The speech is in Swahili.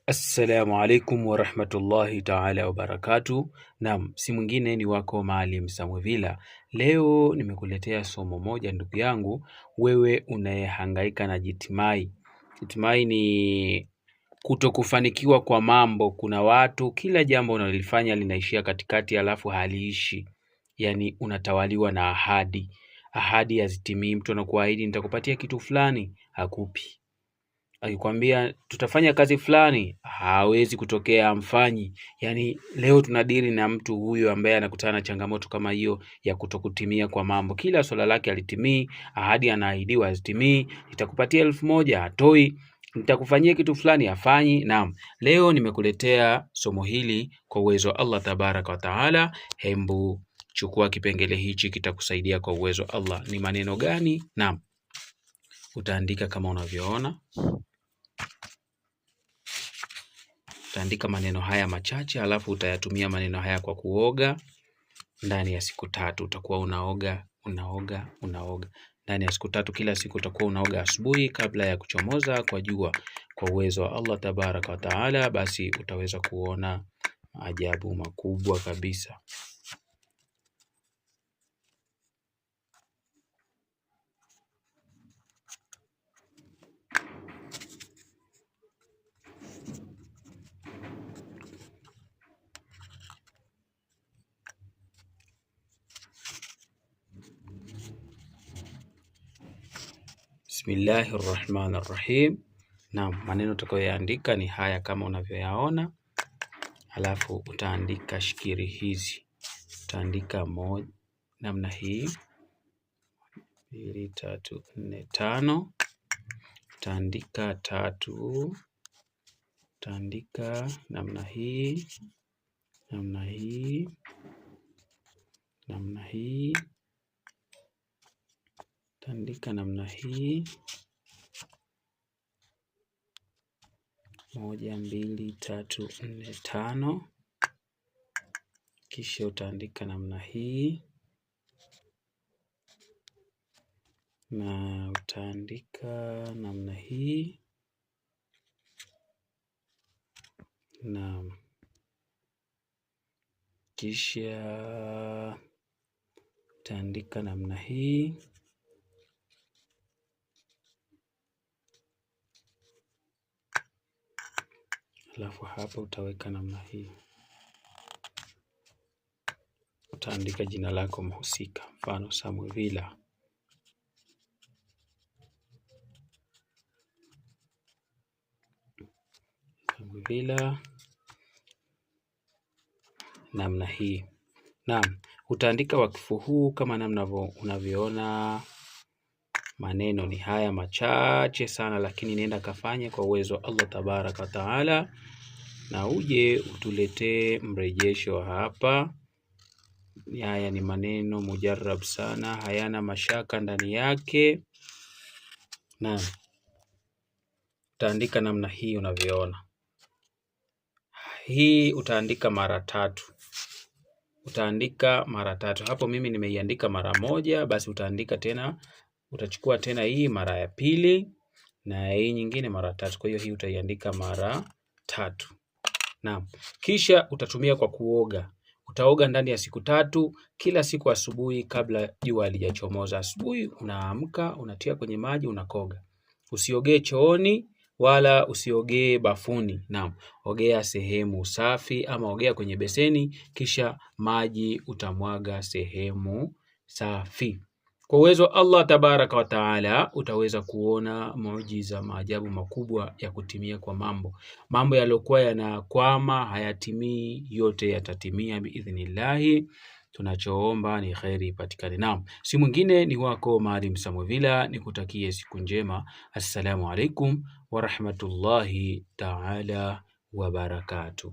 Assalamu alaikum warahmatullahi taala wabarakatu. Naam, si mwingine ni wako Maalim Samwevila. Leo nimekuletea somo moja ndugu yangu, wewe unayehangaika na jitimai. Jitimai ni kutokufanikiwa kwa mambo. Kuna watu kila jambo unalifanya linaishia katikati alafu haliishi. Yani unatawaliwa na ahadi hazitimii. Mtu anakuahidi nitakupatia kitu fulani, hakupi. Akikwambia tutafanya kazi fulani, hawezi kutokea, amfanyi. Yani leo tunadili na mtu huyo ambaye anakutana na changamoto kama hiyo ya kutokutimia kwa mambo. Kila swala lake alitimii, ahadi anaahidiwa hazitimii, nitakupatia 1000 hatoi, nitakufanyia kitu fulani hafanyi. Naam, leo nimekuletea somo hili kwa uwezo wa Allah tabaraka wa taala. Hembu chukua kipengele hichi, kitakusaidia kwa uwezo wa Allah. Ni maneno gani? Naam, utaandika kama unavyoona. Utaandika maneno haya machache, alafu utayatumia maneno haya kwa kuoga ndani ya siku 3. Utakuwa unaoga ndani ya siku 3. Kila siku utakuwa unaoga asubuhi kabla ya kuchomoza kwa jua. Kwa uwezo wa Allah tabaraka wa taala, basi utaweza kuona maajabu makubwa kabisa. Bismillahirrahmanirrahim. Naam, maneno utakayoandika ni haya kama unavyoyaona. Alafu utaandika shikiri hizi. Utaandika moja namna hii, 2, 3, 4, 5. Utaandika 3. Utaandika namna hii, namna hii, namna hii. Utaandika namna hii, 1, 2, 3, 4, 5. Kisha utaandika namna hii na utaandika namna hii na kisha utaandika namna hii, alafu hapa utaweka namna hii. Utaandika jina lako mhusika, mfano Samwevila. Samwevila namna hii. Naam, utaandika wakifu huu kama namna unavyoona. Maneno ni haya machache sana, lakini nenda kafanye kwa uwezo wa Allah tabaraka wa taala, na uje utuletee mrejesho hapa. Haya ni maneno mujarrab sana, hayana mashaka ndani yake. Na utaandika namna hii unavyoona. Hii utaandika mara 3. Utaandika mara 3. Hapo mimi nimeiandika mara 1, basi utaandika tena, utachukua tena hii mara ya 2 na hii nyingine mara 3. Kwa hiyo hii utaiandika mara 3. Naam, kisha utatumia kwa kuoga. Utaoga ndani ya siku 3, kila siku asubuhi kabla jua halijachomoza. Asubuhi unaamka, unatia kwenye maji, unakoga. Usiogee chooni wala usiogee bafuni. Naam, ogea sehemu safi ama ogea kwenye beseni, kisha maji utamwaga sehemu safi. Kwa uwezo wa Allah tabaraka wa taala utaweza kuona muujiza, maajabu makubwa ya kutimia kwa mambo yaliokuwa yanakwama hayatimii, yote yatatimia biidhnillahi. Tunachoomba ni khairi ipatikane. Naam, si mwingine ni wako Maalim Samwevila, nikutakie siku njema. Assalamu alaikum warahmatullahi taala wabarakatuh.